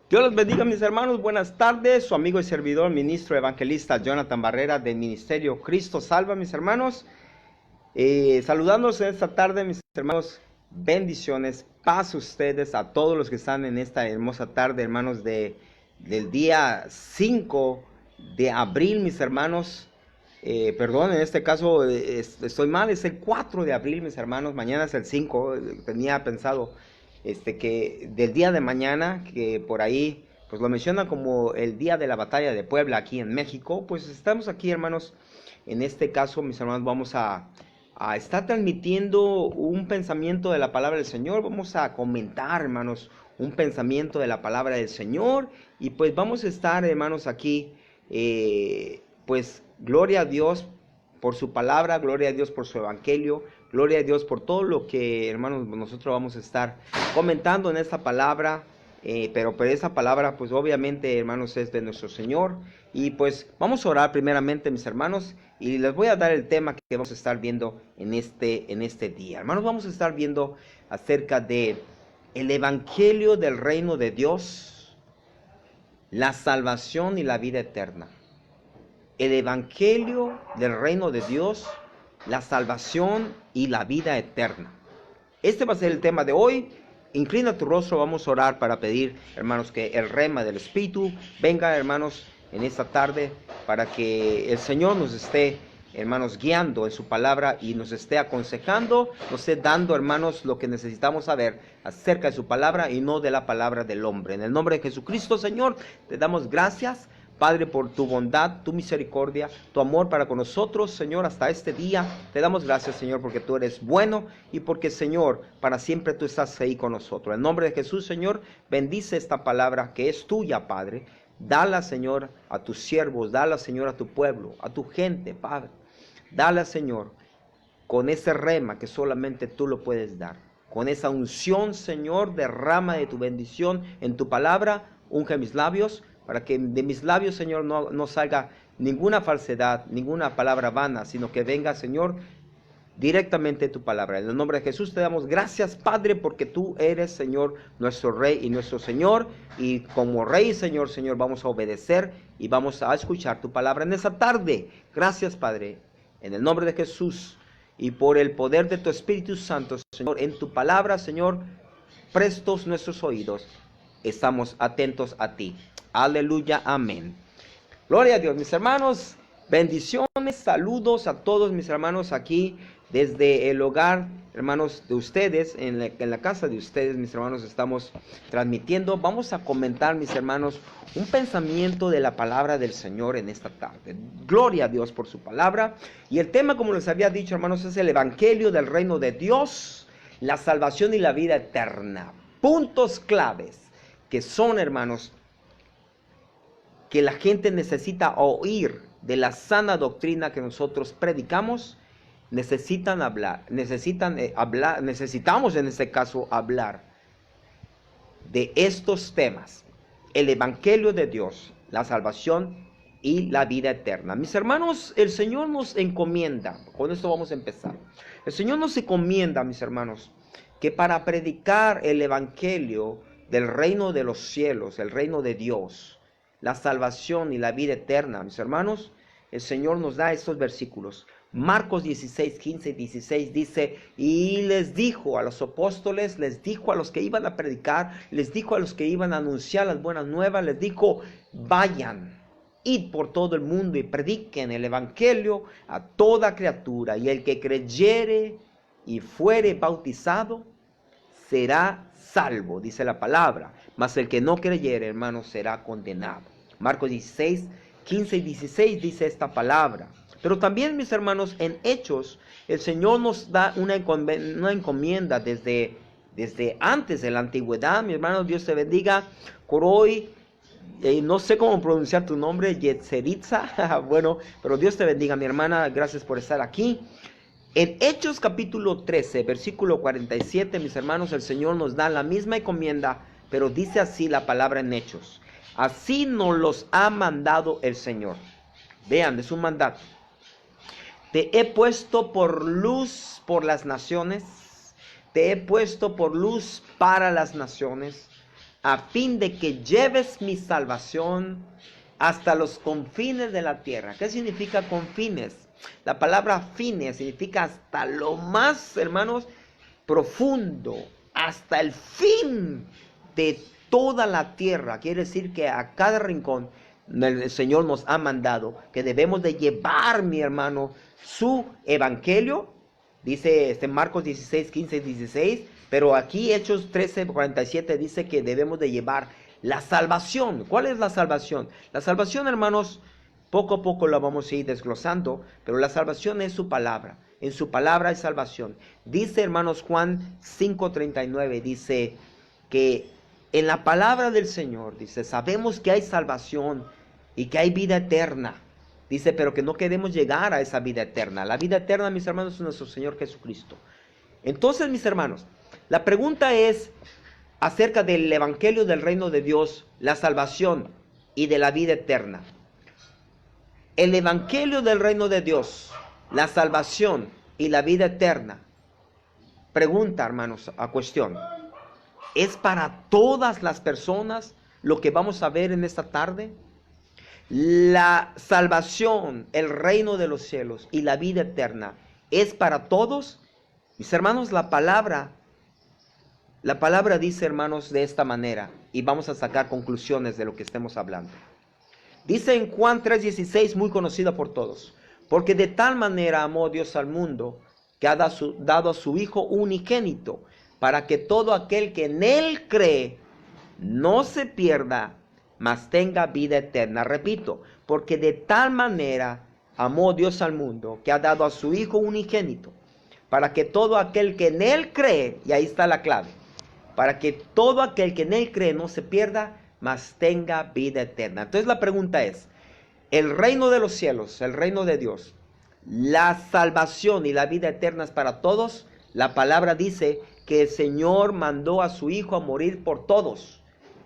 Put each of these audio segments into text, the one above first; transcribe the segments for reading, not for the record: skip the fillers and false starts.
Dios los bendiga, mis hermanos. Buenas tardes. Su amigo y servidor, ministro evangelista Jonathan Barrera del Ministerio Cristo Salva, mis hermanos. Saludándolos en esta tarde, mis hermanos. Bendiciones, paz a ustedes, a todos los que están en esta hermosa tarde, hermanos, del día 5 de abril, mis hermanos. Perdón, en este caso estoy mal, es el 4 de abril, mis hermanos. Mañana es el 5. Tenía pensado que del día de mañana, que por ahí pues lo mencionan como el día de la batalla de Puebla aquí en México. Pues estamos aquí, hermanos. En este caso, mis hermanos, vamos a estar transmitiendo un pensamiento de la palabra del Señor. Vamos a comentar, hermanos, un pensamiento de la palabra del Señor. Y pues vamos a estar, hermanos, aquí, pues gloria a Dios por su palabra, gloria a Dios por su evangelio, gloria a Dios por todo lo que, hermanos, nosotros vamos a estar comentando en esta palabra. Pero esa palabra, pues obviamente, hermanos, es de nuestro Señor. Y pues vamos a orar primeramente, mis hermanos, y les voy a dar el tema que vamos a estar viendo en este día. Hermanos, vamos a estar viendo acerca de el evangelio del reino de Dios, la salvación y la vida eterna. El evangelio del reino de Dios, la salvación y la vida eterna. Este va a ser el tema de hoy. Inclina tu rostro, vamos a orar para pedir, hermanos, que el rema del Espíritu venga, hermanos, en esta tarde, para que el Señor nos esté, hermanos, guiando en su palabra y nos esté aconsejando, nos esté dando, hermanos, lo que necesitamos saber acerca de su palabra y no de la palabra del hombre. En el nombre de Jesucristo, Señor, te damos gracias, Padre, por tu bondad, tu misericordia, tu amor para con nosotros, Señor, hasta este día. Te damos gracias, Señor, porque tú eres bueno y porque, Señor, para siempre tú estás ahí con nosotros. En nombre de Jesús, Señor, bendice esta palabra que es tuya, Padre. Dala, Señor, a tus siervos, dala, Señor, a tu pueblo, a tu gente, Padre. Dala, Señor, con ese rema que solamente tú lo puedes dar. Con esa unción, Señor, derrama de tu bendición en tu palabra, unge mis labios, para que de mis labios, Señor, no salga ninguna falsedad, ninguna palabra vana, sino que venga, Señor, directamente tu palabra. En el nombre de Jesús te damos gracias, Padre, porque tú eres, Señor, nuestro Rey y nuestro Señor. Y como Rey y Señor, vamos a obedecer y vamos a escuchar tu palabra en esa tarde. Gracias, Padre, en el nombre de Jesús y por el poder de tu Espíritu Santo, Señor, en tu palabra, Señor, prestos nuestros oídos, estamos atentos a ti. Aleluya, amén. Gloria a Dios, mis hermanos. Bendiciones, saludos a todos mis hermanos aquí desde el hogar, hermanos, de ustedes, en la casa de ustedes, mis hermanos, estamos transmitiendo. Vamos a comentar, mis hermanos, un pensamiento de la palabra del Señor en esta tarde. Gloria a Dios por su palabra. Y el tema, como les había dicho, hermanos, es el evangelio del reino de Dios, la salvación y la vida eterna. Puntos claves que son, hermanos, que la gente necesita oír de la sana doctrina que nosotros predicamos. Necesitamos en este caso hablar de estos temas: el evangelio de Dios, la salvación y la vida eterna. Mis hermanos, el Señor nos encomienda, con esto vamos a empezar. El Señor nos encomienda, mis hermanos, que para predicar el evangelio del reino de los cielos, el reino de Dios, la salvación y la vida eterna, mis hermanos, el Señor nos da estos versículos. Marcos 16, 15 y 16 dice: y les dijo a los apóstoles, les dijo a los que iban a predicar, les dijo a los que iban a anunciar las buenas nuevas, les dijo: vayan, id por todo el mundo y prediquen el evangelio a toda criatura, y el que creyere y fuere bautizado será salvo, dice la palabra, mas el que no creyere, hermano, será condenado. Marcos 16, 15 y 16 dice esta palabra. Pero también, mis hermanos, en Hechos, el Señor nos da una encomienda desde antes de la antigüedad. Mi hermano, Dios te bendiga. Coroi, no sé cómo pronunciar tu nombre, Yetzeritza. Bueno, pero Dios te bendiga, mi hermana. Gracias por estar aquí. En Hechos capítulo 13, versículo 47, mis hermanos, el Señor nos da la misma encomienda, pero dice así la palabra en Hechos: así nos los ha mandado el Señor. Vean, es un mandato. Te he puesto por luz por las naciones, te he puesto por luz para las naciones, a fin de que lleves mi salvación hasta los confines de la tierra. ¿Qué significa confines? La palabra fines significa hasta lo más, hermanos, profundo, hasta el fin de toda la tierra. Quiere decir que a cada rincón el Señor nos ha mandado que debemos de llevar, mi hermano, su evangelio. Dice Marcos 16, 15 y 16, pero aquí Hechos 13, 47 dice que debemos de llevar la salvación. ¿Cuál es la salvación? La salvación, hermanos, poco a poco la vamos a ir desglosando, pero la salvación es su palabra. En su palabra hay salvación. Dice, hermanos, Juan 5:39, dice que en la palabra del Señor, dice, sabemos que hay salvación y que hay vida eterna. Dice, pero que no queremos llegar a esa vida eterna. La vida eterna, mis hermanos, es nuestro Señor Jesucristo. Entonces, mis hermanos, la pregunta es acerca del evangelio del reino de Dios, la salvación y de la vida eterna. El evangelio del reino de Dios, la salvación y la vida eterna. Pregunta, hermanos, a cuestión. ¿Es para todas las personas lo que vamos a ver en esta tarde? La salvación, el reino de los cielos y la vida eterna, ¿es para todos? Mis hermanos, la palabra dice, hermanos, de esta manera, y vamos a sacar conclusiones de lo que estemos hablando. Dice en Juan 3:16, muy conocida por todos, porque de tal manera amó Dios al mundo, que ha dado a su Hijo unigénito, para que todo aquel que en Él cree no se pierda, mas tenga vida eterna. Repito, porque de tal manera amó Dios al mundo, que ha dado a su Hijo unigénito, para que todo aquel que en Él cree, y ahí está la clave, para que todo aquel que en Él cree no se pierda, mas tenga vida eterna. Entonces la pregunta es, el reino de los cielos, el reino de Dios, la salvación y la vida eterna es para todos. La palabra dice que el Señor mandó a su Hijo a morir por todos,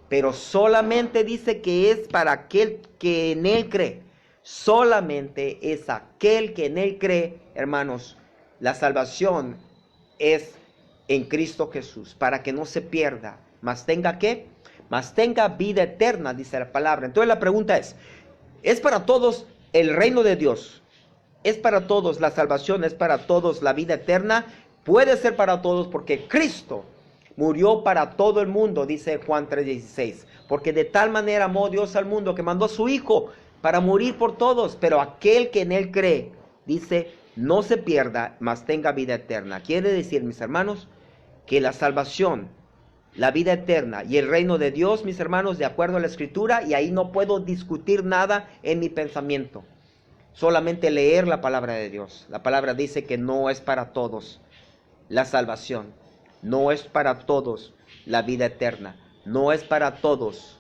pero solamente dice que es para aquel que en Él cree. Solamente es aquel que en Él cree, hermanos. La salvación es en Cristo Jesús, para que no se pierda, mas tenga ¿qué? Mas tenga vida eterna, dice la palabra. Entonces la pregunta ¿es para todos el reino de Dios? ¿Es para todos la salvación? ¿Es para todos la vida eterna? Puede ser para todos porque Cristo murió para todo el mundo, dice Juan 3:16. Porque de tal manera amó Dios al mundo que mandó a su Hijo para morir por todos. Pero aquel que en Él cree, dice, no se pierda, mas tenga vida eterna. Quiere decir, mis hermanos, que la salvación, la vida eterna y el reino de Dios, mis hermanos, de acuerdo a la Escritura, y ahí no puedo discutir nada en mi pensamiento. Solamente leer la palabra de Dios. La palabra dice que no es para todos la salvación. No es para todos la vida eterna. No es para todos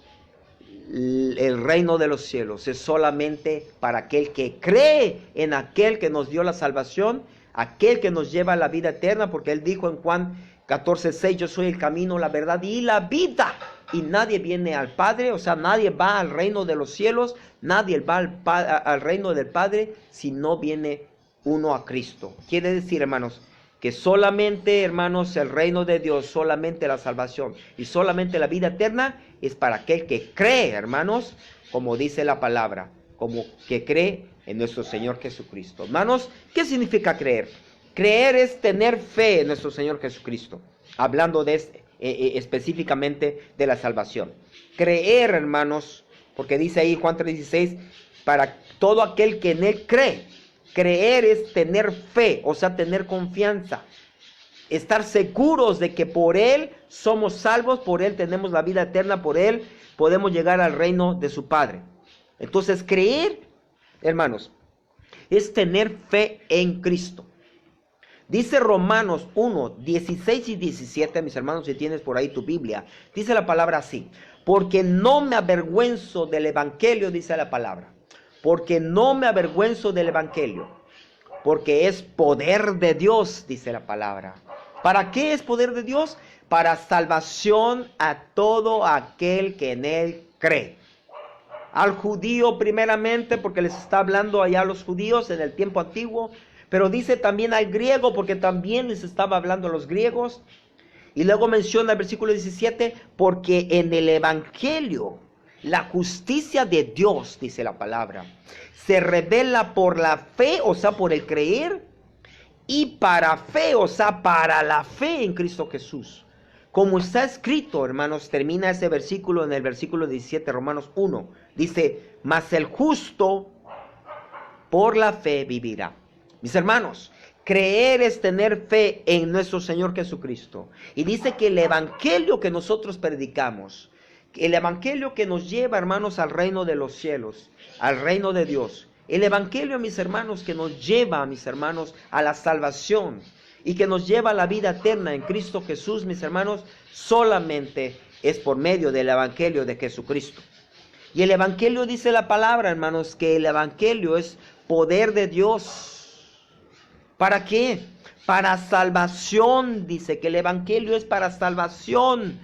el reino de los cielos. Es solamente para aquel que cree en aquel que nos dio la salvación, aquel que nos lleva a la vida eterna, porque Él dijo en Juan 14:6, yo soy el camino, la verdad y la vida. Y nadie viene al Padre, o sea, nadie va al reino de los cielos, nadie va al reino del Padre si no viene uno a Cristo. Quiere decir, hermanos, que solamente, hermanos, el reino de Dios, solamente la salvación y solamente la vida eterna es para aquel que cree, hermanos, como dice la palabra, como que cree en nuestro Señor Jesucristo. Hermanos, ¿qué significa creer? Creer es tener fe en nuestro Señor Jesucristo, hablando de específicamente de la salvación. Creer, hermanos, porque dice ahí Juan 3:16, para todo aquel que en Él cree. Creer es tener fe, o sea, tener confianza, estar seguros de que por Él somos salvos, por Él tenemos la vida eterna, por Él podemos llegar al reino de su Padre. Entonces, creer, hermanos, es tener fe en Cristo. Dice Romanos 1:16 y 17, mis hermanos, si tienes por ahí tu Biblia, dice la palabra así, porque no me avergüenzo del evangelio, dice la palabra. Porque no me avergüenzo del evangelio, porque es poder de Dios, dice la palabra. ¿Para qué es poder de Dios? Para salvación a todo aquel que en Él cree. Al judío primeramente, porque les está hablando allá a los judíos en el tiempo antiguo, pero dice también al griego, porque también les estaba hablando a los griegos. Y luego menciona el versículo 17, porque en el evangelio la justicia de Dios, dice la palabra, se revela por la fe, o sea, por el creer, y para fe, o sea, para la fe en Cristo Jesús. Como está escrito, hermanos, termina ese versículo en el versículo 17, Romanos 1. Dice, mas el justo por la fe vivirá. Mis hermanos, creer es tener fe en nuestro Señor Jesucristo. Y dice que el evangelio que nosotros predicamos, el evangelio que nos lleva, hermanos, al reino de los cielos, al reino de Dios. El evangelio, mis hermanos, que nos lleva, mis hermanos, a la salvación y que nos lleva a la vida eterna en Cristo Jesús, mis hermanos, solamente es por medio del evangelio de Jesucristo. Y el evangelio dice la palabra, hermanos, que el evangelio es poder de Dios. ¿Para qué? Para salvación, dice que el evangelio es para salvación.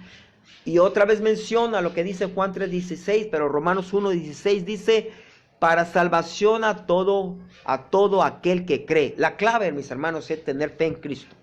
Y otra vez menciona lo que dice Juan 3:16, pero Romanos 1:16 dice, para salvación a todo aquel que cree. La clave, mis hermanos, es tener fe en Cristo.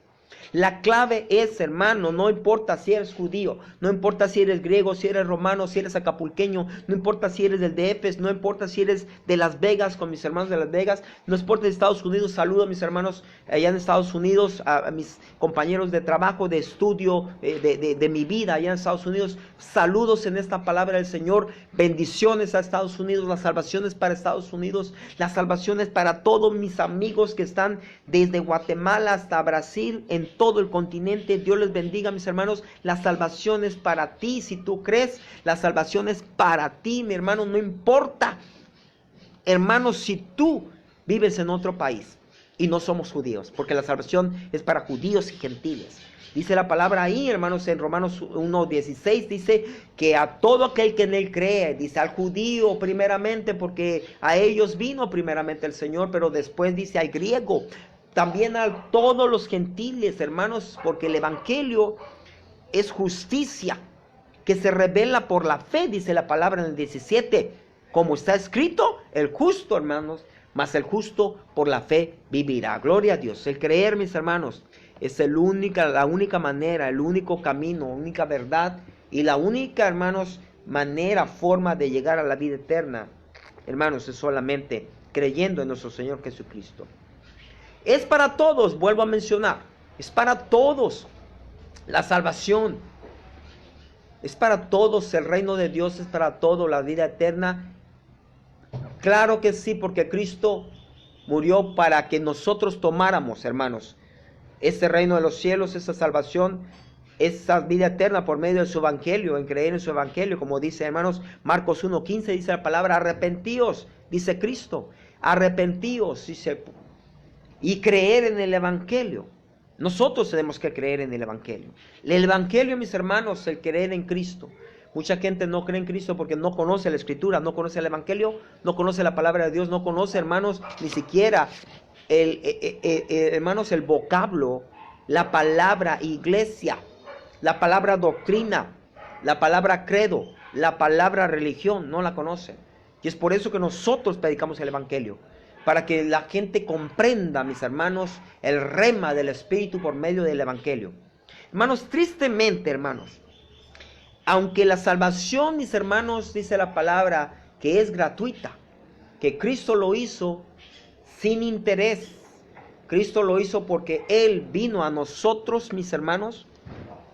La clave es, hermano, no importa si eres judío, no importa si eres griego, si eres romano, si eres acapulqueño, no importa si eres del DF, no importa si eres de Las Vegas, con mis hermanos de Las Vegas, no importa de Estados Unidos. Saludo a mis hermanos allá en Estados Unidos, a mis compañeros de trabajo, de estudio, de mi vida allá en Estados Unidos. Saludos en esta palabra del Señor, bendiciones a Estados Unidos, las salvaciones para Estados Unidos, las salvaciones para todos mis amigos que están desde Guatemala hasta Brasil, en todo el continente. Dios les bendiga, mis hermanos. La salvación es para ti, si tú crees, la salvación es para ti, mi hermano. No importa, hermanos, si tú vives en otro país y no somos judíos, porque la salvación es para judíos y gentiles. Dice la palabra ahí, hermanos, en Romanos 1:16, dice que a todo aquel que en él cree, dice al judío primeramente, porque a ellos vino primeramente el Señor, pero después dice al griego, también a todos los gentiles, hermanos, porque el evangelio es justicia que se revela por la fe, dice la palabra en el 17, como está escrito, el justo, hermanos, mas el justo por la fe vivirá. Gloria a Dios. El creer, mis hermanos, es la única manera, el único camino, única verdad y la única, hermanos, forma de llegar a la vida eterna, hermanos, es solamente creyendo en nuestro Señor Jesucristo. Es para todos, vuelvo a mencionar, es para todos la salvación, es para todos, el reino de Dios es para todos, la vida eterna. Claro que sí, porque Cristo murió para que nosotros tomáramos, hermanos, ese reino de los cielos, esa salvación, esa vida eterna por medio de su evangelio, en creer en su evangelio, como dice, hermanos, Marcos 1:15, dice la palabra, arrepentíos, dice Cristo, arrepentíos, dice, y creer en el evangelio. Nosotros tenemos que creer en el evangelio. El evangelio, mis hermanos, el creer en Cristo. Mucha gente no cree en Cristo porque no conoce la escritura, no conoce el evangelio, no conoce la palabra de Dios, no conoce, hermanos, ni siquiera hermanos, el vocablo, la palabra iglesia, la palabra doctrina, la palabra credo, la palabra religión, no la conocen. Y es por eso que nosotros predicamos el evangelio, para que la gente comprenda, mis hermanos, el rema del Espíritu por medio del evangelio. Hermanos, tristemente, hermanos, aunque la salvación, mis hermanos, dice la palabra, que es gratuita, que Cristo lo hizo sin interés. Cristo lo hizo porque Él vino a nosotros, mis hermanos,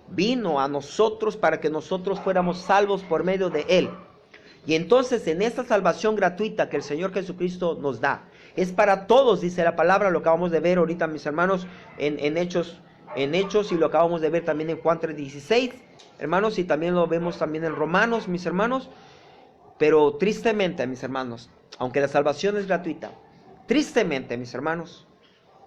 vino a nosotros para que nosotros fuéramos salvos por medio de Él. Y entonces en esta salvación gratuita que el Señor Jesucristo nos da, es para todos, dice la palabra, lo acabamos de ver ahorita, mis hermanos, en Hechos, y lo acabamos de ver también en Juan 3:16, hermanos, y también lo vemos también en Romanos, mis hermanos. Pero tristemente, mis hermanos, aunque la salvación es gratuita, tristemente, mis hermanos,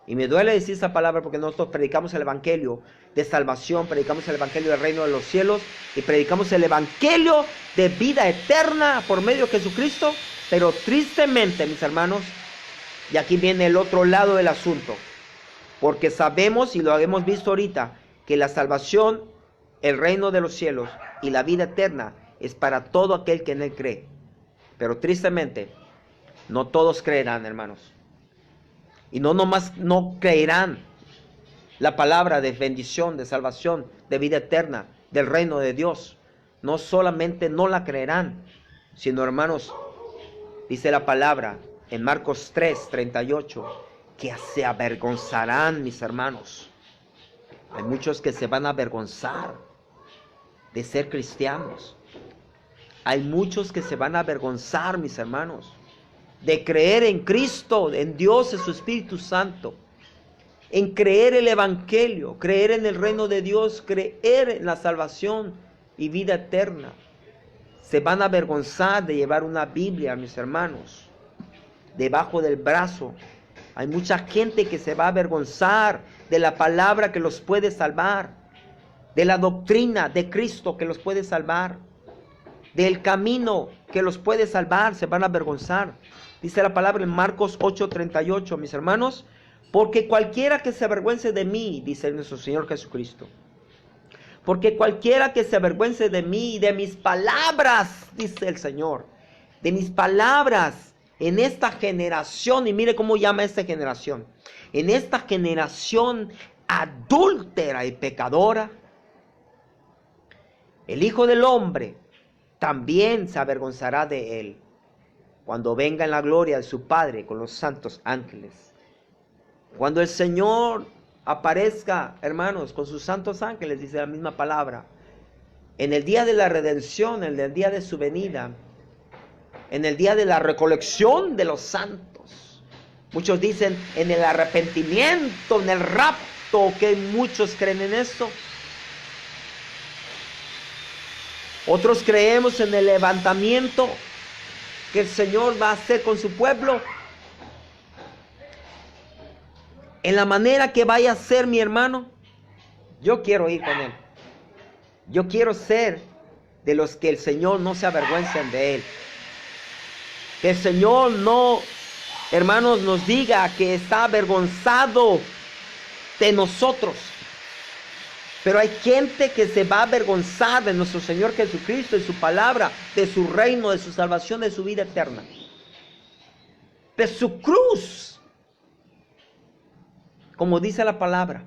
y me duele decir esa palabra porque nosotros predicamos el evangelio de salvación, predicamos el evangelio del reino de los cielos y predicamos el evangelio de vida eterna por medio de Jesucristo, pero tristemente, mis hermanos, y aquí viene el otro lado del asunto, porque sabemos y lo hemos visto ahorita, que la salvación, el reino de los cielos y la vida eterna es para todo aquel que en Él cree. Pero tristemente, no todos creerán, hermanos. Y no nomás no creerán. la palabra de bendición, de salvación, de vida eterna, del reino de Dios. No solamente no la creerán, sino, hermanos, dice la palabra en Marcos 3:38, que se avergonzarán, mis hermanos. Hay muchos que se van a avergonzar de ser cristianos. Hay muchos que se van a avergonzar, mis hermanos, de creer en Cristo, en Dios, en su Espíritu Santo, en creer el Evangelio, creer en el reino de Dios, creer en la salvación y vida eterna. Se van a avergonzar de llevar una Biblia, mis hermanos, debajo del brazo. Hay mucha gente que se va a avergonzar de la palabra que los puede salvar, de la doctrina de Cristo que los puede salvar, del camino que los puede salvar. Se van a avergonzar. Dice la palabra en Marcos 8:38, mis hermanos, porque cualquiera que se avergüence de mí, dice nuestro Señor Jesucristo, porque cualquiera que se avergüence de mí y de mis palabras, dice el Señor, de mis palabras en esta generación, y mire cómo llama esta generación, en esta generación adúltera y pecadora, el Hijo del Hombre también se avergonzará de él cuando venga en la gloria de su Padre con los santos ángeles. Cuando el Señor aparezca, hermanos, con sus santos ángeles, dice la misma palabra, en el día de la redención, en el día de su venida, en el día de la recolección de los santos. Muchos dicen en el arrepentimiento, en el rapto, que muchos creen en esto. Otros creemos en el levantamiento que el Señor va a hacer con su pueblo. En la manera que vaya a ser, mi hermano, yo quiero ir con Él. Yo quiero ser de los que el Señor no se avergüencen de Él. Que el Señor no, hermanos, nos diga que está avergonzado de nosotros. Pero hay gente que se va a avergonzar de nuestro Señor Jesucristo, de su palabra, de su reino, de su salvación, de su vida eterna, de su cruz, como dice la palabra,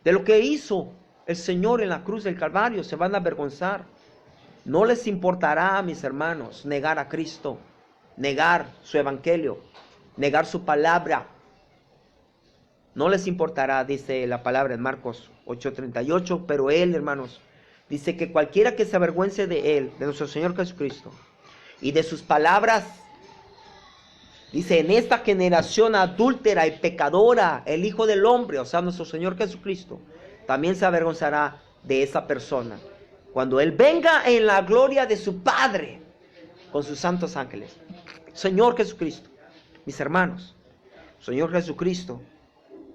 de lo que hizo el Señor en la cruz del Calvario. Se van a avergonzar. No les importará, mis hermanos, negar a Cristo, negar su evangelio, negar su palabra. No les importará, dice la palabra en Marcos 8:38, pero Él, hermanos, dice que cualquiera que se avergüence de Él, de nuestro Señor Jesucristo, y de sus palabras, dice, en esta generación adúltera y pecadora, el Hijo del Hombre, o sea, nuestro Señor Jesucristo, también se avergonzará de esa persona, cuando Él venga en la gloria de su Padre, con sus santos ángeles. Señor Jesucristo, mis hermanos, Señor Jesucristo,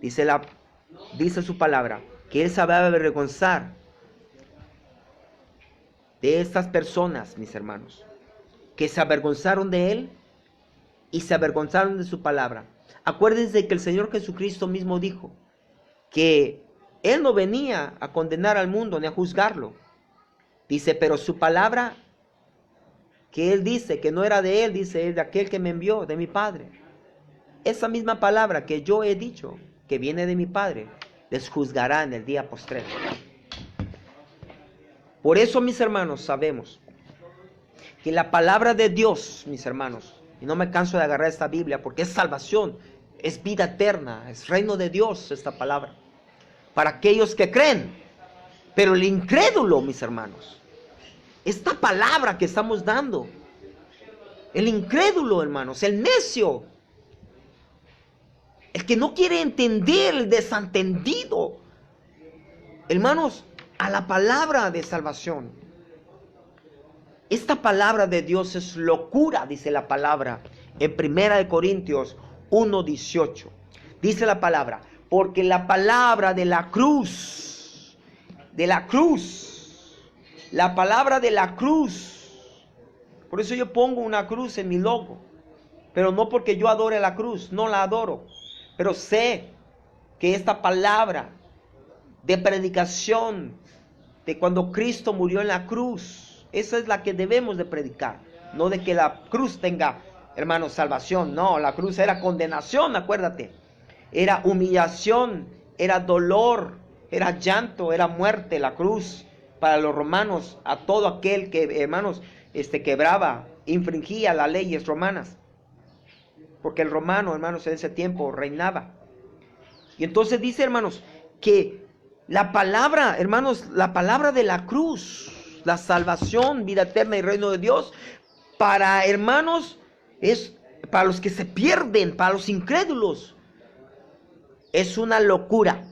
dice su palabra, que Él se va a avergonzar de estas personas, mis hermanos, que se avergonzaron de Él y se avergonzaron de su palabra. Acuérdense que el Señor Jesucristo mismo dijo que Él no venía a condenar al mundo ni a juzgarlo. Dice, pero su palabra, que Él dice que no era de Él, dice, es de aquel que me envió, de mi Padre. Esa misma palabra que yo he dicho, que viene de mi Padre, les juzgará en el día postrero. Por eso, mis hermanos, sabemos que la palabra de Dios, mis hermanos, y no me canso de agarrar esta Biblia, porque es salvación, es vida eterna, es reino de Dios esta palabra, para aquellos que creen. Pero el incrédulo, mis hermanos, esta palabra que estamos dando, el incrédulo, hermanos, el necio, el que no quiere entender, el desentendido, hermanos, a la palabra de salvación. Esta palabra de Dios es locura, dice la palabra en 1 Corintios 1:18. Dice la palabra, porque la palabra de la cruz, la palabra de la cruz, por eso yo pongo una cruz en mi logo, pero no porque yo adore la cruz, no la adoro, pero sé que esta palabra de predicación de cuando Cristo murió en la cruz, esa es la que debemos de predicar, no de que la cruz tenga, hermanos, salvación. No, la cruz era condenación, acuérdate, era humillación, era dolor, era llanto, era muerte, la cruz para los romanos, a todo aquel que, hermanos, quebraba, infringía las leyes romanas. Porque el romano, hermanos, en ese tiempo reinaba. Y entonces dice, hermanos, que la palabra, hermanos, la palabra de la cruz, la salvación, vida eterna y reino de Dios, para, hermanos, es para los que se pierden, para los incrédulos, es una locura.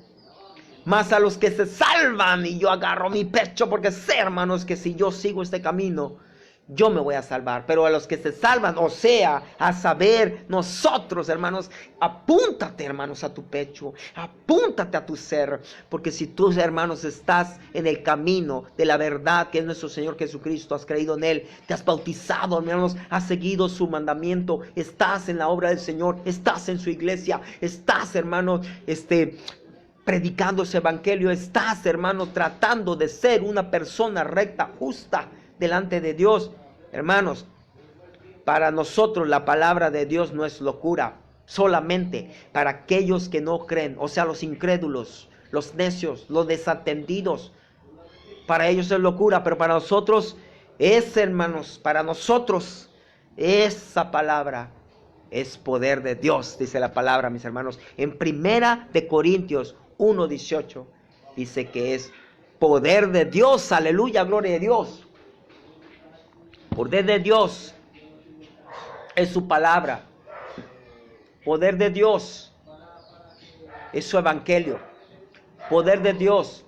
Mas a los que se salvan, y yo agarro mi pecho porque sé, hermanos, que si yo sigo este camino, yo me voy a salvar. Pero a los que se salvan, o sea, a saber, nosotros, hermanos, apúntate, hermanos, a tu pecho, apúntate a tu ser, porque si tú, hermanos, estás en el camino de la verdad, que es nuestro Señor Jesucristo, has creído en Él, te has bautizado, hermanos, has seguido su mandamiento, estás en la obra del Señor, estás en su iglesia, estás, hermanos, predicando ese evangelio, estás, hermano, tratando de ser una persona recta, justa, delante de Dios. Hermanos, para nosotros la palabra de Dios no es locura, solamente para aquellos que no creen, o sea, los incrédulos, los necios, los desatendidos. Para ellos es locura, pero para nosotros es, hermanos, para nosotros esa palabra es poder de Dios, dice la palabra, mis hermanos. En Primera de Corintios 1:18 dice que es poder de Dios, aleluya, gloria a Dios. Poder de Dios es su palabra. Poder de Dios es su evangelio. Poder de Dios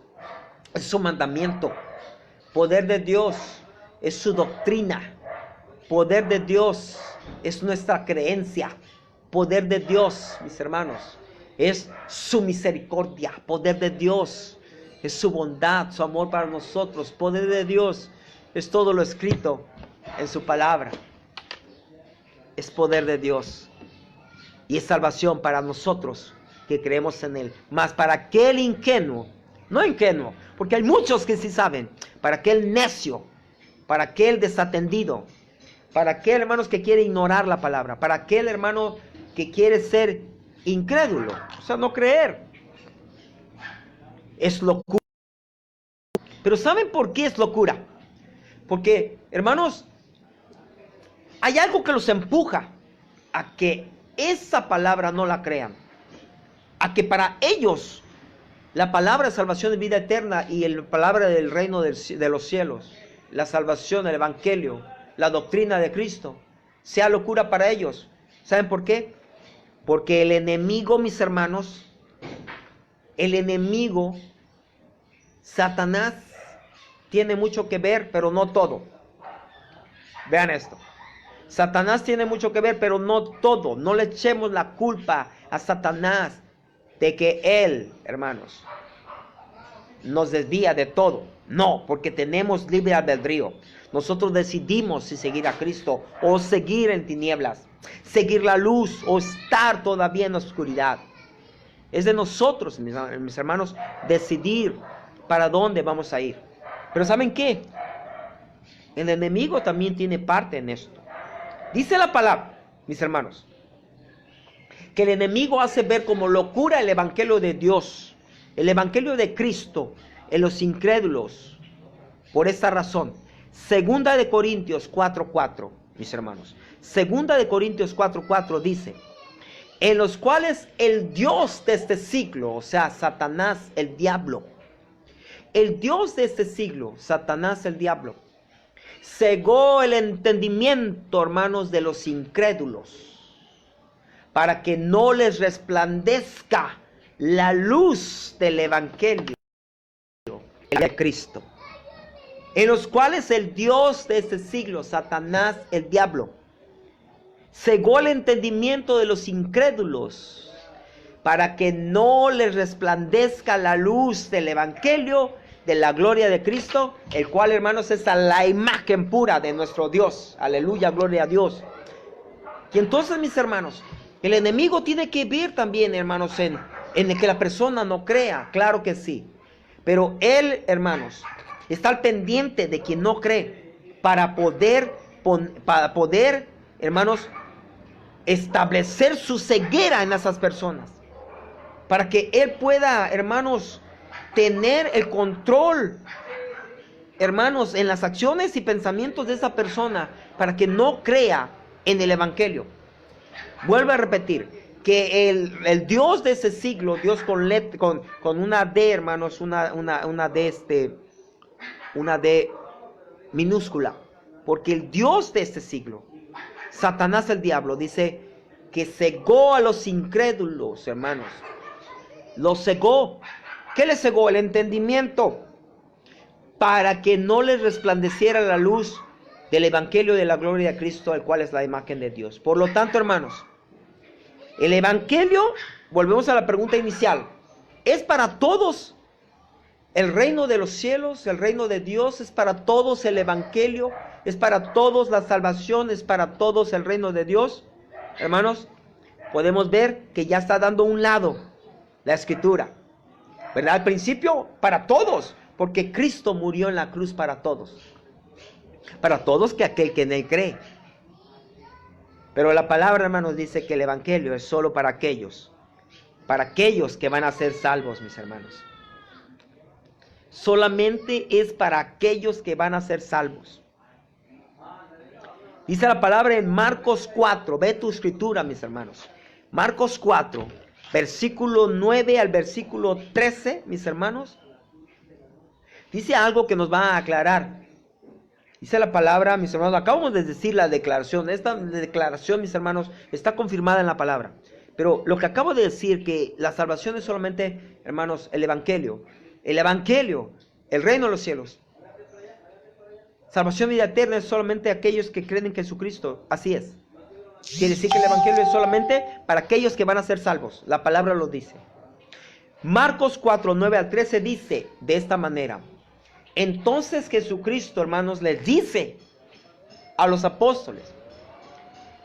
es su mandamiento. Poder de Dios es su doctrina. Poder de Dios es nuestra creencia. Poder de Dios, mis hermanos, es su misericordia. Poder de Dios es su bondad, su amor para nosotros. Poder de Dios es todo lo escrito en su palabra. Es poder de Dios y es salvación para nosotros que creemos en Él. Mas para aquel ingenuo, no ingenuo, porque hay muchos que sí saben, para aquel necio, para aquel desatendido, para aquel, hermanos, que quiere ignorar la palabra, para aquel, hermano, que quiere ser incrédulo, o sea, no creer, es locura. Pero ¿saben por qué es locura? Porque, hermanos, hay algo que los empuja a que esa palabra no la crean. A que para ellos la palabra de salvación de vida eterna y la palabra del reino de los cielos, la salvación, el evangelio, la doctrina de Cristo, sea locura para ellos. ¿Saben por qué? Porque el enemigo, mis hermanos, el enemigo, Satanás, tiene mucho que ver, pero no todo. Vean esto. Satanás tiene mucho que ver, pero no todo. No le echemos la culpa a Satanás de que él, hermanos, nos desvía de todo. No, porque tenemos libre albedrío. Nosotros decidimos si seguir a Cristo o seguir en tinieblas, seguir la luz o estar todavía en la oscuridad. Es de nosotros, mis hermanos, decidir para dónde vamos a ir. Pero ¿saben qué? El enemigo también tiene parte en esto. Dice la palabra, mis hermanos, que el enemigo hace ver como locura el evangelio de Dios, el evangelio de Cristo, en los incrédulos. Por esta razón, Segunda de Corintios 4:4, mis hermanos, Segunda de Corintios 4:4 dice, en los cuales el Dios de este siglo, o sea, Satanás, el diablo, el Dios de este siglo, Satanás, el diablo, cegó el entendimiento, hermanos, de los incrédulos, para que no les resplandezca la luz del evangelio de Cristo, en los cuales el Dios de este siglo, Satanás, el diablo, cegó el entendimiento de los incrédulos, para que no les resplandezca la luz del evangelio de la gloria de Cristo, el cual, hermanos, es la imagen pura de nuestro Dios. Aleluya, gloria a Dios. Y entonces, mis hermanos, el enemigo tiene que ver también, hermanos, en el que la persona no crea, claro que sí. Pero él, hermanos, está al pendiente de quien no cree, para poder, hermanos, establecer su ceguera en esas personas. para que Él pueda, hermanos, tener el control, hermanos, en las acciones y pensamientos de esa persona, para que no crea en el Evangelio. Vuelvo a repetir, que el Dios de ese siglo, Dios con una D, hermanos, una D minúscula, porque el Dios de este siglo, Satanás el diablo, dice que cegó a los incrédulos, hermanos. Los cegó. ¿Qué les cegó? El entendimiento, para que no les resplandeciera la luz del Evangelio de la gloria de Cristo, el cual es la imagen de Dios. Por lo tanto, hermanos, el Evangelio, volvemos a la pregunta inicial, ¿es para todos el reino de los cielos, el reino de Dios? ¿Es para todos el Evangelio? ¿Es para todos la salvación? ¿Es para todos el reino de Dios? Hermanos, podemos ver que ya está dando un lado la Escritura, ¿verdad? Al principio, para todos, porque Cristo murió en la cruz para todos que aquel que en Él cree. Pero la palabra, hermanos, dice que el Evangelio es solo para aquellos que van a ser salvos, mis hermanos. Solamente es para aquellos que van a ser salvos. Dice la palabra en Marcos 4, ve tu escritura, mis hermanos. Marcos 4, versículo 9 al versículo 13, mis hermanos. Dice algo que nos va a aclarar. Dice la palabra, mis hermanos, acabamos de decir la declaración. Esta declaración, mis hermanos, está confirmada en la palabra. Pero lo que acabo de decir, que la salvación es solamente, hermanos, el Evangelio. El Evangelio, el reino de los cielos. Salvación y vida eterna es solamente aquellos que creen en Jesucristo. Así es. Quiere decir que el Evangelio es solamente para aquellos que van a ser salvos. La palabra lo dice. Marcos 4, 9 al 13 dice de esta manera. Entonces Jesucristo, hermanos, les dice a los apóstoles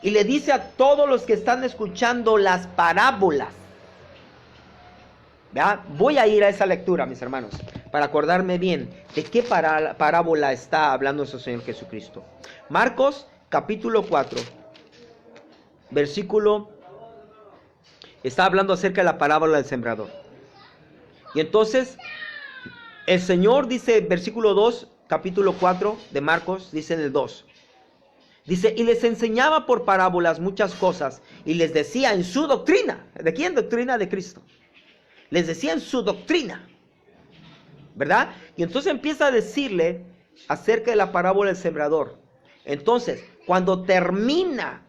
y le dice a todos los que están escuchando las parábolas. ¿Verdad? Voy a ir a esa lectura, mis hermanos, para acordarme bien de qué parábola está hablando nuestro Señor Jesucristo. Marcos capítulo 4, versículo, está hablando acerca de la parábola del sembrador. Y entonces el Señor dice, versículo 2, capítulo 4 de Marcos, dice en el 2. Dice, y les enseñaba por parábolas muchas cosas, y les decía en su doctrina. ¿De quién? Doctrina de Cristo. Les decía en su doctrina, ¿verdad? Y entonces empieza a decirle acerca de la parábola del sembrador. Entonces, cuando termina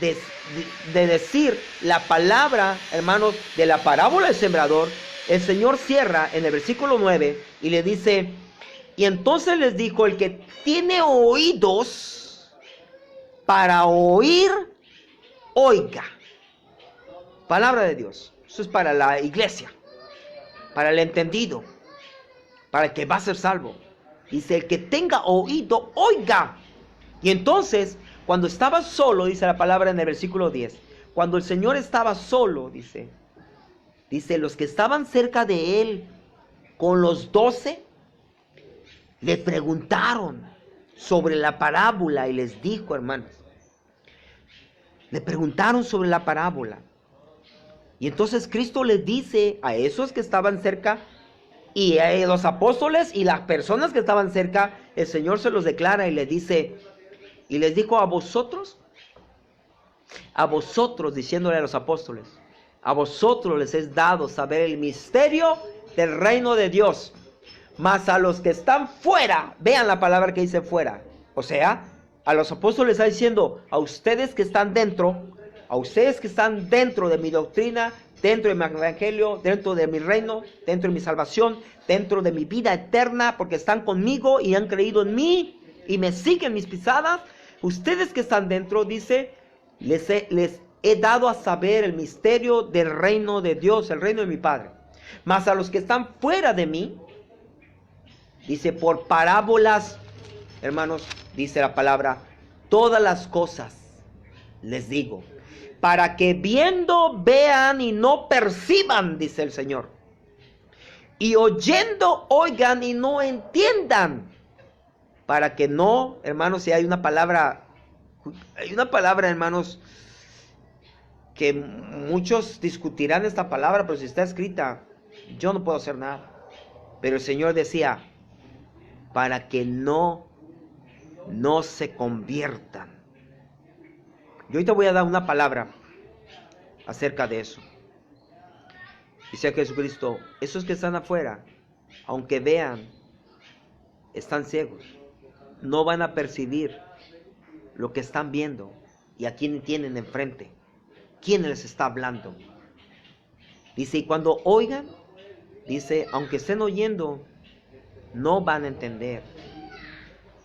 de decir la palabra, hermanos, de la parábola del sembrador, el Señor cierra en el versículo 9 y le dice, y entonces les dijo, el que tiene oídos para oír, oiga. Palabra de Dios. Eso es para la iglesia, para el entendido, para el que va a ser salvo. Dice, el que tenga oído, oiga. Y entonces, cuando estaba solo, dice la palabra en el versículo 10, cuando el Señor estaba solo, dice, los que estaban cerca de él, con los 12, le preguntaron sobre la parábola y les dijo, hermanos, le preguntaron sobre la parábola. Y entonces Cristo les dice a esos que estaban cerca y a los apóstoles y las personas que estaban cerca, el Señor se los declara y les dice, y les dijo a vosotros, diciéndole a los apóstoles, a vosotros les es dado saber el misterio del reino de Dios, mas a los que están fuera, vean la palabra que dice fuera, o sea, a los apóstoles está diciendo, a ustedes que están dentro, a ustedes que están dentro de mi doctrina, dentro de mi evangelio, dentro de mi reino, dentro de mi salvación, dentro de mi vida eterna, porque están conmigo y han creído en mí y me siguen mis pisadas, ustedes que están dentro, dice, les he dado a saber el misterio del reino de Dios, el reino de mi Padre. Mas a los que están fuera de mí, dice, por parábolas, hermanos, dice la palabra, todas las cosas les digo, para que viendo vean y no perciban, dice el Señor, y oyendo oigan y no entiendan, para que no, hermanos, si hay una palabra, hermanos, que muchos discutirán esta palabra, pero si está escrita, yo no puedo hacer nada. Pero el Señor decía, para que no se conviertan. Yo ahorita voy a dar una palabra acerca de eso. Dice Jesucristo, esos que están afuera, aunque vean, están ciegos. No van a percibir lo que están viendo y a quién tienen enfrente. ¿Quién les está hablando? Dice, y cuando oigan, dice, aunque estén oyendo, no van a entender.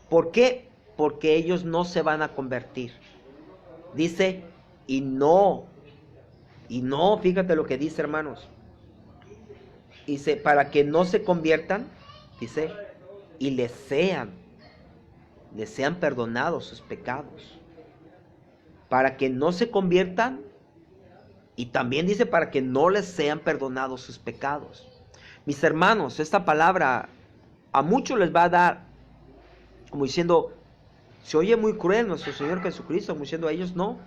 ¿Por qué? Porque ellos no se van a convertir. Dice, y no, fíjate lo que dice, hermanos. Dice, para que no se conviertan, dice, y les sean perdonados sus pecados. Para que no se conviertan, y también dice, para que no les sean perdonados sus pecados. Mis hermanos, esta palabra a muchos les va a dar, como diciendo, se oye muy cruel nuestro Señor Jesucristo, como diciendo a ellos no,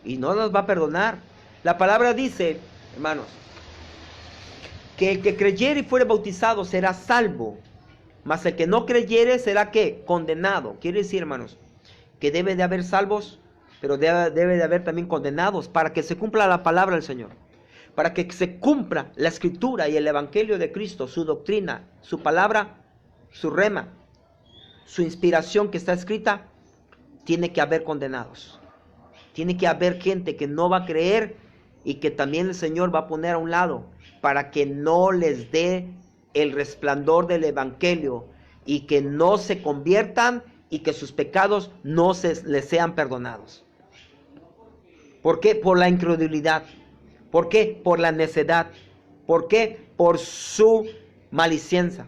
y no los va a perdonar. La palabra dice, hermanos, que el que creyere y fuere bautizado será salvo, mas el que no creyere será ¿qué? Condenado. Quiere decir, hermanos, que debe de haber salvos, pero debe de haber también condenados, para que se cumpla la palabra del Señor, para que se cumpla la escritura y el evangelio de Cristo, su doctrina, su palabra, su rema, su inspiración que está escrita. Tiene que haber condenados, tiene que haber gente que no va a creer y que también el Señor va a poner a un lado para que no les dé el resplandor del evangelio y que no se conviertan y que sus pecados no les sean perdonados. ¿Por qué? Por la incredulidad. ¿Por qué? Por la necedad. ¿Por qué? Por su malicienza.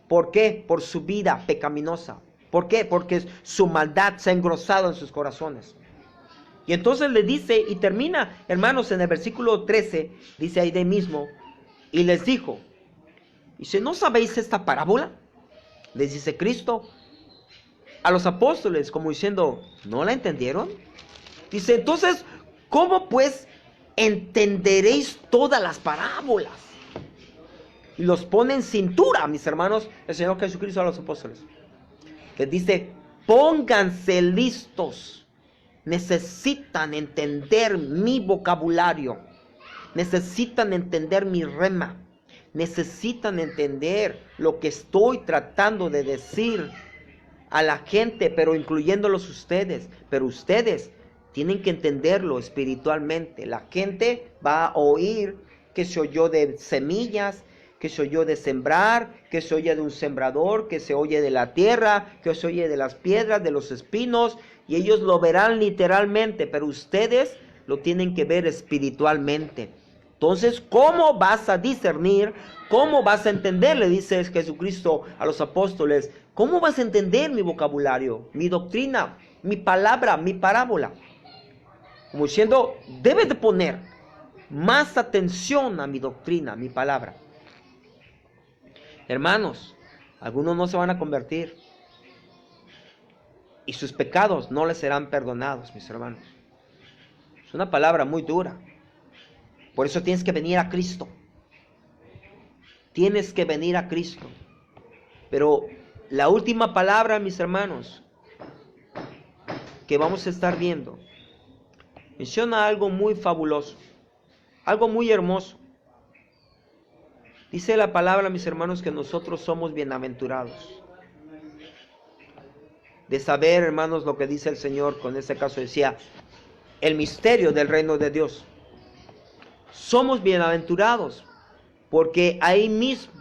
¿Por qué? Por su vida pecaminosa. ¿Por qué? Porque su maldad se ha engrosado en sus corazones. Y entonces le dice, y termina, hermanos, en el versículo 13, dice ahí de mismo, y les dijo, dice, ¿no sabéis esta parábola? Les dice Cristo a los apóstoles, como diciendo, ¿no la entendieron? Dice, entonces, ¿cómo pues entenderéis todas las parábolas? Y los pone en cintura, mis hermanos, el Señor Jesucristo a los apóstoles. Les dice, pónganse listos. Necesitan entender mi vocabulario. Necesitan entender mi rema. Necesitan entender lo que estoy tratando de decir a la gente, pero incluyéndolos ustedes. Pero ustedes tienen que entenderlo espiritualmente. La gente va a oír que se oyó de semillas, que se oyó de sembrar, que se oye de un sembrador, que se oye de la tierra, que se oye de las piedras, de los espinos, y ellos lo verán literalmente, pero ustedes lo tienen que ver espiritualmente. Entonces, ¿cómo vas a discernir? ¿Cómo vas a entender? Le dice Jesucristo a los apóstoles, ¿cómo vas a entender mi vocabulario, mi doctrina, mi palabra, mi parábola? Como diciendo, debes de poner más atención a mi doctrina, mi palabra. Hermanos, algunos no se van a convertir y sus pecados no les serán perdonados, mis hermanos. Es una palabra muy dura. Por eso tienes que venir a Cristo. Tienes que venir a Cristo. Pero la última palabra, mis hermanos, que vamos a estar viendo, menciona algo muy fabuloso, algo muy hermoso. Dice la palabra, mis hermanos, que nosotros somos bienaventurados. De saber, hermanos, lo que dice el Señor, con este caso decía, el misterio del reino de Dios. Somos bienaventurados, porque ahí mismo,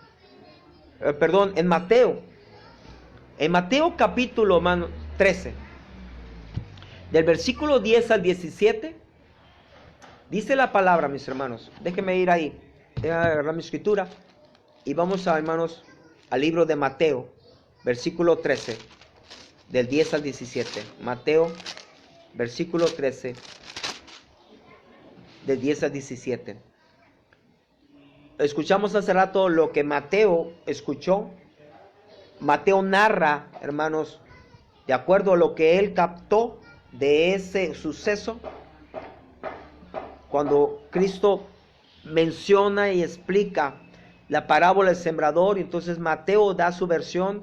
en Mateo capítulo, hermano, 13, del versículo 10 al 17, dice la palabra, mis hermanos, déjenme ir ahí, déjenme agarrar mi escritura, y vamos a, hermanos, al libro de Mateo, versículo 13, del 10 al 17, Mateo, versículo 13, del 10 al 17. Escuchamos hace rato lo que Mateo escuchó. Mateo narra, hermanos, de acuerdo a lo que él captó de ese suceso. cuando Cristo menciona y explica la parábola del sembrador, y entonces Mateo da su versión,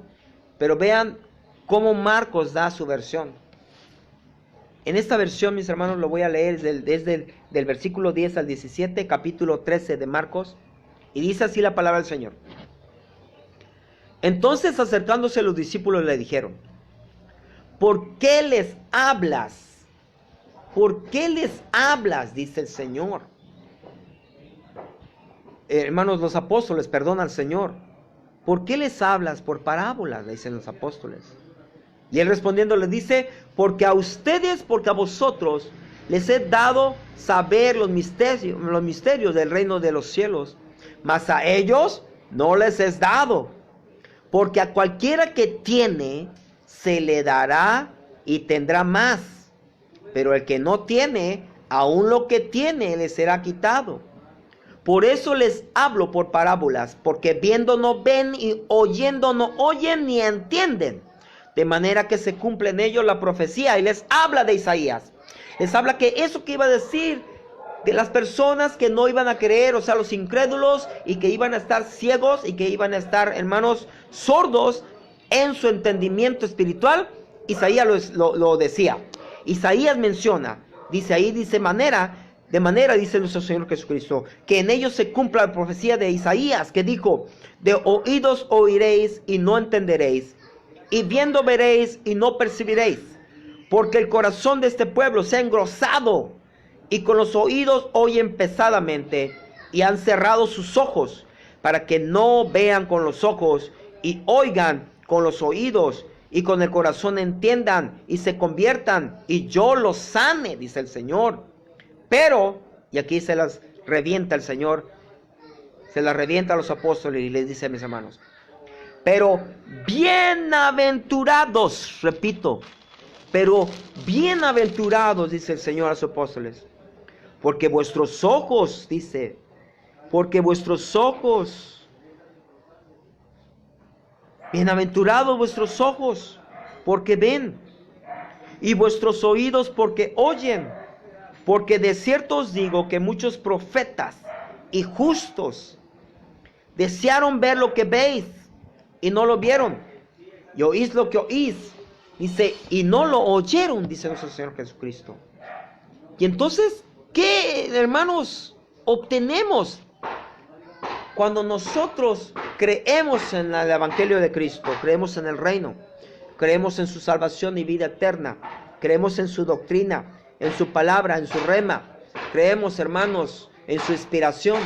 pero vean cómo Marcos da su versión. En esta versión, mis hermanos, lo voy a leer desde el versículo 10 al 17, capítulo 13 de Marcos, y dice así la palabra del Señor. Entonces, acercándose los discípulos, le dijeron: ¿por qué les hablas? ¿Por qué les hablas? Dice el Señor. Hermanos, los apóstoles, perdón al Señor. ¿Por qué les hablas por parábolas? Le dicen los apóstoles. Y él respondiendo les dice: porque a ustedes, porque a vosotros les he dado saber los misterios del reino de los cielos, mas a ellos no les es dado. Porque a cualquiera que tiene, se le dará y tendrá más. Pero el que no tiene, aun lo que tiene le será quitado. Por eso les hablo por parábolas, porque viendo no ven y oyendo no oyen ni entienden. De manera que se cumple en ellos la profecía. Y les habla de Isaías. Les habla que eso que iba a decir de las personas que no iban a creer, o sea, los incrédulos, y que iban a estar ciegos y que iban a estar, hermanos, sordos en su entendimiento espiritual. Isaías lo decía. Isaías menciona, dice ahí, de manera, dice nuestro Señor Jesucristo, que en ellos se cumpla la profecía de Isaías, que dijo: de oídos oiréis y no entenderéis, y viendo veréis y no percibiréis, porque el corazón de este pueblo se ha engrosado, y con los oídos oyen pesadamente, y han cerrado sus ojos, para que no vean con los ojos, y oigan con los oídos, y con el corazón entiendan, y se conviertan, y yo los sane, dice el Señor. Pero, y aquí se las revienta el Señor, se las revienta a los apóstoles, y les dice: mis hermanos, pero bienaventurados, repito, pero bienaventurados, dice el Señor a los apóstoles, porque vuestros ojos, dice, porque vuestros ojos, bienaventurados vuestros ojos, porque ven, y vuestros oídos porque oyen, porque de cierto os digo que muchos profetas y justos desearon ver lo que veis, y no lo vieron, y oís lo que oís, dice, y no lo oyeron, dice nuestro Señor Jesucristo. Y entonces, ¿qué, hermanos, obtenemos cuando nosotros creemos en el Evangelio de Cristo? Creemos en el reino, creemos en su salvación y vida eterna, creemos en su doctrina, en su palabra, en su rema, creemos, hermanos, en su inspiración,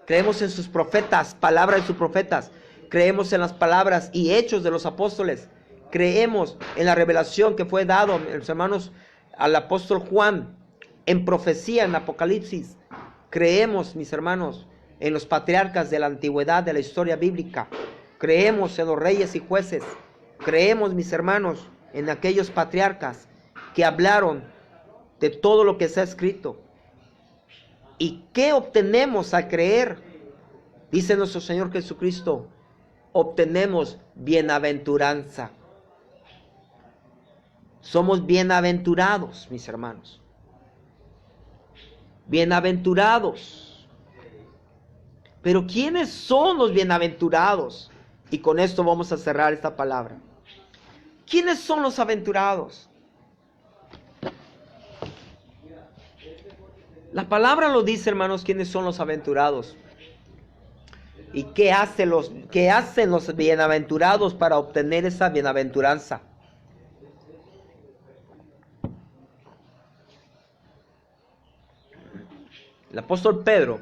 creemos en sus profetas, palabra de sus profetas, creemos en las palabras y hechos de los apóstoles, creemos en la revelación que fue dado, mis hermanos, al apóstol Juan, en profecía, en Apocalipsis. Creemos, mis hermanos, en los patriarcas de la antigüedad, de la historia bíblica. Creemos en los reyes y jueces. Creemos, mis hermanos, en aquellos patriarcas que hablaron de todo lo que se ha escrito. ¿Y qué obtenemos al creer? Dice nuestro Señor Jesucristo: obtenemos bienaventuranza. Somos bienaventurados, mis hermanos. Bienaventurados. Pero ¿quiénes son los bienaventurados? Y con esto vamos a cerrar esta palabra. ¿Quiénes son los aventurados? La palabra lo dice, hermanos, quiénes son los aventurados. ¿Y qué hacen los bienaventurados para obtener esa bienaventuranza? El apóstol Pedro,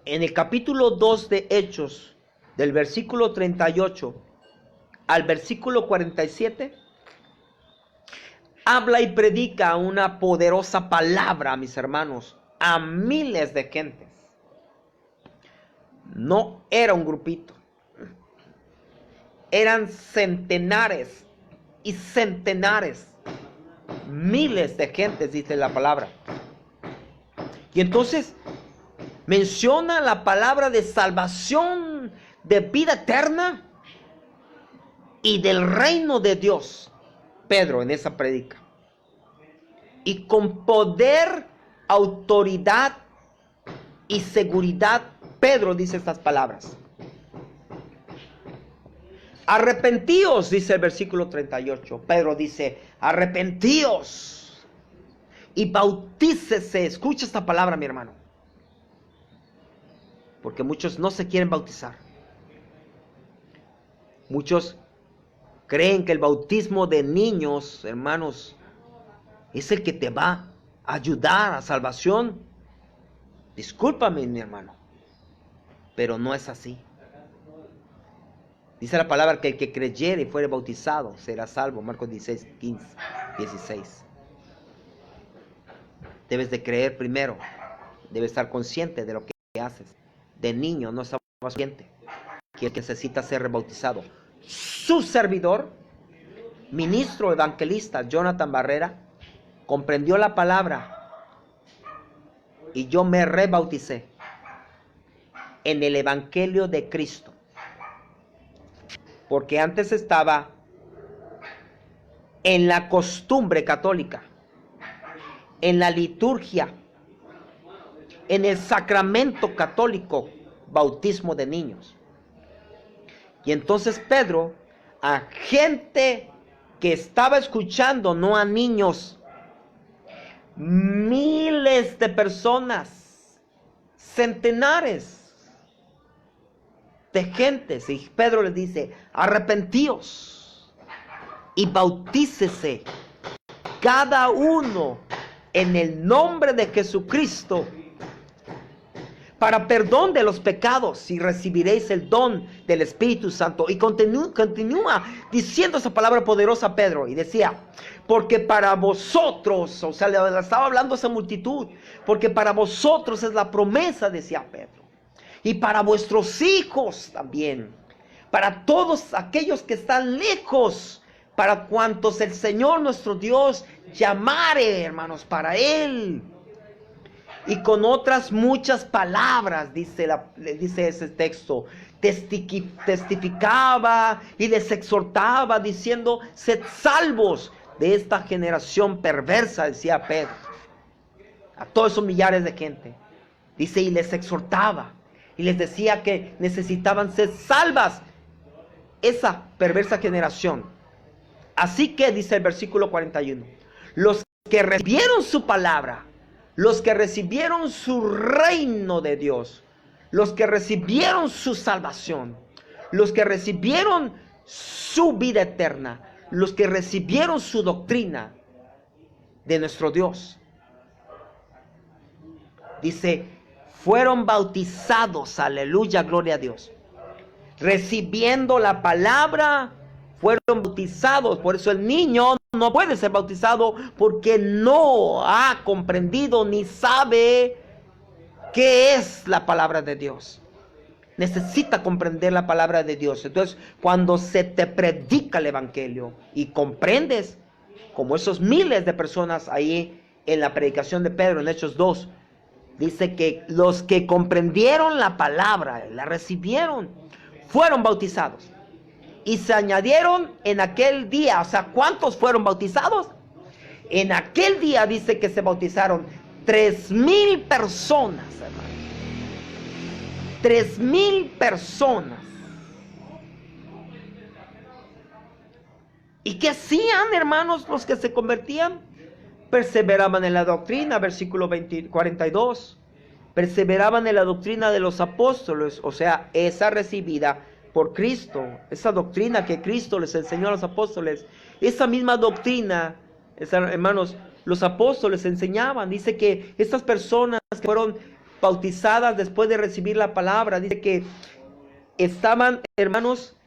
en el capítulo 2 de Hechos, del versículo 38 al versículo 47, habla y predica una poderosa palabra, mis hermanos, a miles de gentes. No era un grupito, eran centenares y centenares, miles de gentes, dice la palabra. Y entonces menciona la palabra de salvación, de vida eterna y del reino de Dios, Pedro, en esa predica. Y con poder autoridad y seguridad, Pedro dice estas palabras. Arrepentíos, dice el versículo 38. Pedro dice, arrepentíos y bautícese. Escucha esta palabra, mi hermano. Porque muchos no se quieren bautizar. Muchos creen que el bautismo de niños, hermanos, es el que te va a ayudar a salvación. Discúlpame, mi hermano, pero no es así. Dice la palabra que el que creyere y fuere bautizado será salvo. Marcos 16, 15, 16. Debes de creer primero. Debes estar consciente de lo que haces. De niño no estaba consciente que necesita ser rebautizado. Su servidor, ministro evangelista Jonathan Barrera, comprendió la palabra y yo me rebauticé en el evangelio de Cristo. Porque antes estaba en la costumbre católica, en la liturgia, en el sacramento católico, bautismo de niños. Y entonces Pedro, a gente que estaba escuchando, no a niños, miles de personas, centenares de gentes, y Pedro les dice, arrepentíos y bautícese cada uno en el nombre de Jesucristo para perdón de los pecados y recibiréis el don del Espíritu Santo. Y continúa diciendo esa palabra poderosa Pedro, y decía, porque para vosotros, o sea, le estaba hablando a esa multitud, porque para vosotros es la promesa, decía Pedro, y para vuestros hijos también, para todos aquellos que están lejos, para cuantos el Señor nuestro Dios llamare, hermanos, para Él. Y con otras muchas palabras, dice ese texto, testificaba y les exhortaba diciendo, sed salvos de esta generación perversa, decía Pedro, a todos esos millares de gente. Dice, y les exhortaba y les decía que necesitaban ser salvas esa perversa generación. Así que, dice el versículo 41, los que recibieron su palabra, los que recibieron su reino de Dios, los que recibieron su salvación, los que recibieron su vida eterna, los que recibieron su doctrina de nuestro Dios, dice, fueron bautizados, aleluya, gloria a Dios, recibiendo la palabra, fueron bautizados. Por eso el niño no puede ser bautizado porque no ha comprendido ni sabe qué es la palabra de Dios. Necesita comprender la palabra de Dios. Entonces, cuando se te predica el evangelio y comprendes, como esos miles de personas ahí en la predicación de Pedro en Hechos 2, dice que los que comprendieron la palabra, la recibieron, fueron bautizados. Y se añadieron en aquel día, o sea, ¿cuántos fueron bautizados? En aquel día dice que se bautizaron 3,000 personas, hermano. 3,000 personas. ¿Y qué hacían, hermanos, los que se convertían? Perseveraban en la doctrina, versículo 42. Perseveraban en la doctrina de los apóstoles, o sea, esa recibida por Cristo, esa doctrina que Cristo les enseñó a los apóstoles, esa misma doctrina, hermanos, los apóstoles enseñaban. Dice que estas personas que fueron bautizadas después de recibir la palabra, dice que estaban, hermanos,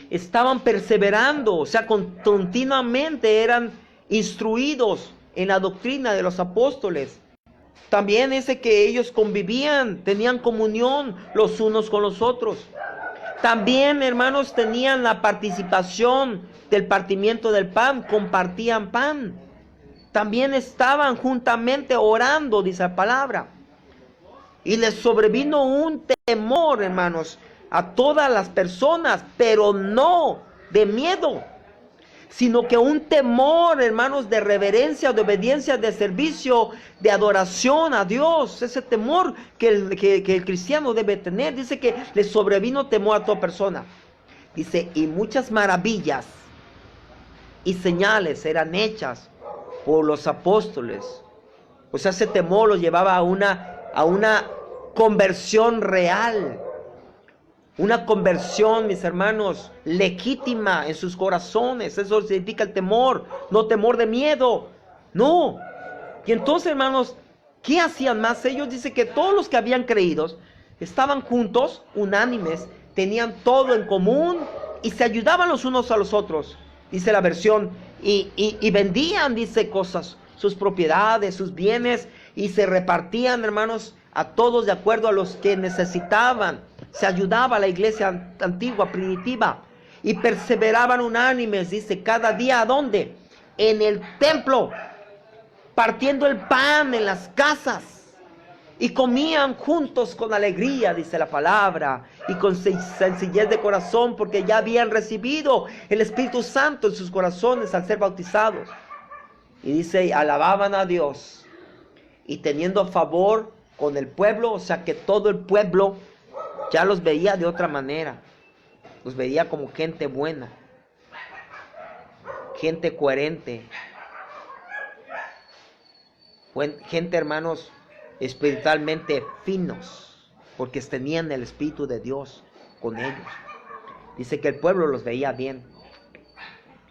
estaban perseverando, o sea, continuamente eran instruidos en la doctrina de los apóstoles. También dice que ellos convivían, tenían comunión los unos con los otros. También, hermanos, tenían la participación del partimiento del pan, compartían pan. También estaban juntamente orando, dice la palabra. Y les sobrevino un temor, hermanos, a todas las personas, pero no de miedo, sino que un temor, hermanos, de reverencia, de obediencia, de servicio, de adoración a Dios. Ese temor que el cristiano debe tener. Dice que le sobrevino temor a toda persona. Dice, y muchas maravillas y señales eran hechas por los apóstoles. O sea, ese temor los llevaba a una conversión real. Una conversión, mis hermanos, legítima en sus corazones. Eso significa el temor, no temor de miedo. No. Y entonces, hermanos, ¿qué hacían más? Ellos dicen que todos los que habían creído estaban juntos, unánimes, tenían todo en común y se ayudaban los unos a los otros. Dice la versión, y vendían, dice, cosas, sus propiedades, sus bienes, y se repartían, hermanos, a todos de acuerdo a los que necesitaban. Se ayudaba a la iglesia antigua, primitiva, y perseveraban unánimes, dice, cada día, ¿a dónde? En el templo, partiendo el pan en las casas, y comían juntos con alegría, dice la palabra, y con sencillez de corazón, porque ya habían recibido el Espíritu Santo en sus corazones al ser bautizados. Y dice, alababan a Dios, y teniendo favor con el pueblo, o sea que todo el pueblo ya los veía de otra manera. Los veía como gente buena, gente coherente, gente, hermanos, espiritualmente finos, porque tenían el Espíritu de Dios con ellos. Dice que el pueblo los veía bien.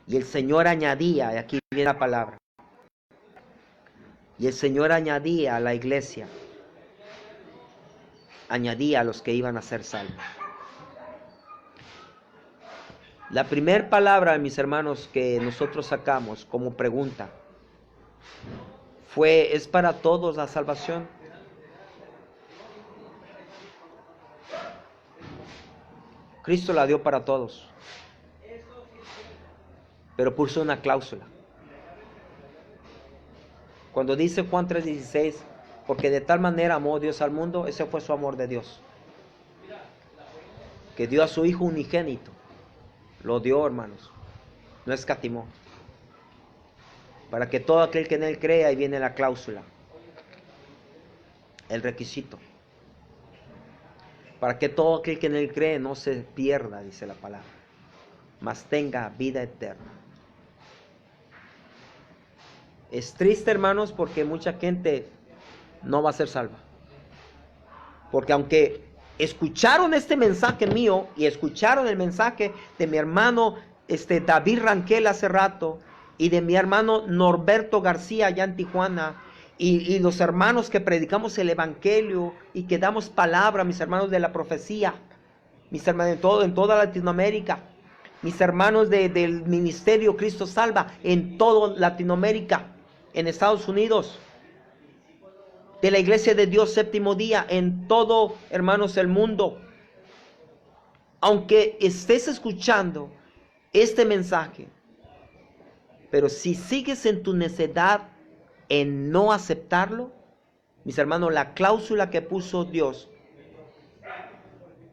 Y el Señor añadía, y aquí viene la palabra, y el Señor añadía a la iglesia, añadía a los que iban a ser salvos. La primera palabra, mis hermanos, que nosotros sacamos como pregunta fue, ¿es para todos la salvación? Cristo la dio para todos, pero puso una cláusula. Cuando dice Juan 3:16, porque de tal manera amó Dios al mundo, ese fue su amor de Dios, que dio a su Hijo unigénito. Lo dio, hermanos, no escatimó, para que todo aquel que en Él crea, y viene la cláusula, el requisito, para que todo aquel que en Él cree no se pierda, dice la palabra, mas tenga vida eterna. Es triste, hermanos, porque mucha gente no va a ser salva, porque aunque escucharon este mensaje mío y escucharon el mensaje de mi hermano David Ranquel hace rato, y de mi hermano Norberto García allá en Tijuana, y los hermanos que predicamos el evangelio y que damos palabra, mis hermanos de la profecía, mis hermanos en toda Latinoamérica, mis hermanos del ministerio Cristo Salva en toda Latinoamérica, en Estados Unidos, de la Iglesia de Dios Séptimo Día, en todo, hermanos, el mundo. Aunque estés escuchando este mensaje, pero si sigues en tu necedad en no aceptarlo, mis hermanos, la cláusula que puso Dios,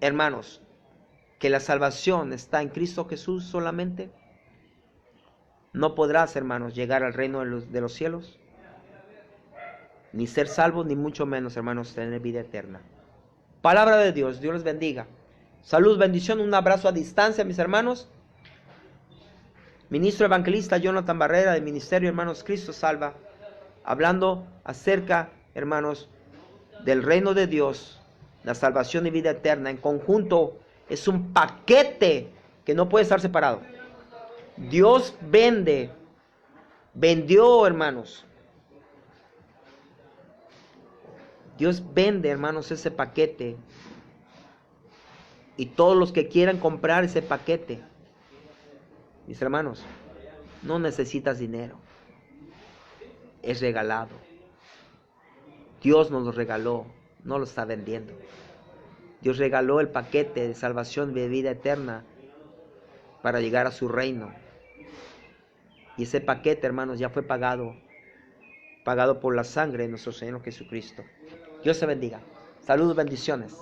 hermanos, que la salvación está en Cristo Jesús solamente, no podrás, hermanos, llegar al reino de los cielos, ni ser salvos, ni mucho menos, hermanos, tener vida eterna. Palabra de Dios, Dios les bendiga. Salud, bendición, un abrazo a distancia, mis hermanos. Ministro evangelista Jonathan Barrera del Ministerio Hermanos Cristo Salva, hablando acerca, hermanos, del reino de Dios, la salvación y vida eterna. En conjunto es un paquete que no puede estar separado. Dios vendió, hermanos. Dios vende, hermanos, ese paquete. Y todos los que quieran comprar ese paquete, mis hermanos, no necesitas dinero. Es regalado. Dios nos lo regaló, no lo está vendiendo. Dios regaló el paquete de salvación y de vida eterna para llegar a su reino. Y ese paquete, hermanos, ya fue pagado por la sangre de nuestro Señor Jesucristo. Dios te bendiga. Saludos, bendiciones.